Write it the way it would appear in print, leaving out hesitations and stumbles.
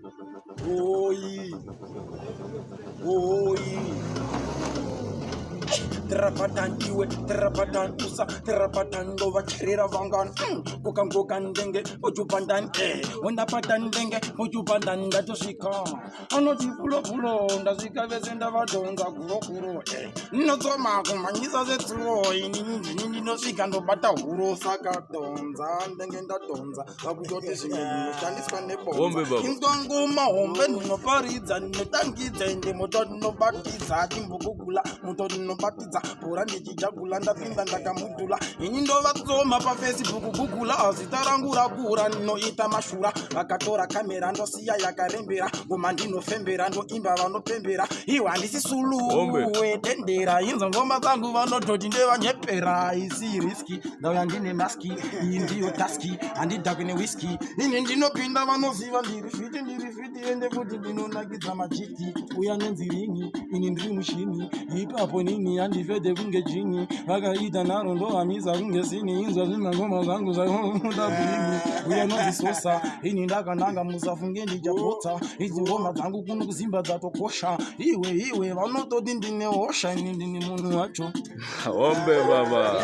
Oi, oi. Terapadan iwe, terapadan usa, terapadan lova cherira vangan. Gokan denge, ojupandan Wanda patan denge, ojupandan datoshika. Ano di pulo, ndazika vezenda vadonza kuro. No zoma kumanyisa zetsulo, ini no shika no bata huro saka donza, denge ndadonza. Vakuyote shingeni, taniswa nebo. Hombe baba. Ingongoma hombe no paridza, no tangidze ndi motono no batiza, kimbugugula, motono no batiza. Pora ndichijagula ndapinda ndakamudhula ini ndovatsoma pafacebook kugugula zita rangu rakura ndinoita mashura vakatora kamera ndosiya yakarembera ngoma ndinofembera ndoimba vanopembera iwo handisi sulu wedendera inzo ngoma dzangu vanototi ndevanyepera isi riski ndauya ndine maski iyi ndiyo taski handidhakwe newiski ini ndinopinda vanoziva ndiri fiti ende kuti ndinonakidza majiti uya nenzirini ini ndiri mushini ipapo nini handifede kunge jini vakaita naro ndohamisa kunge sini inzwa zvinangoma zvangu zvaudabini uya nozisosa ini ndakananga musafunge ndichapotsa idzi ngoma dzangu kuno kuzimba dzatokosha iwe vanototi ndine hosha ini ndini munhu wacho. Hombe baba.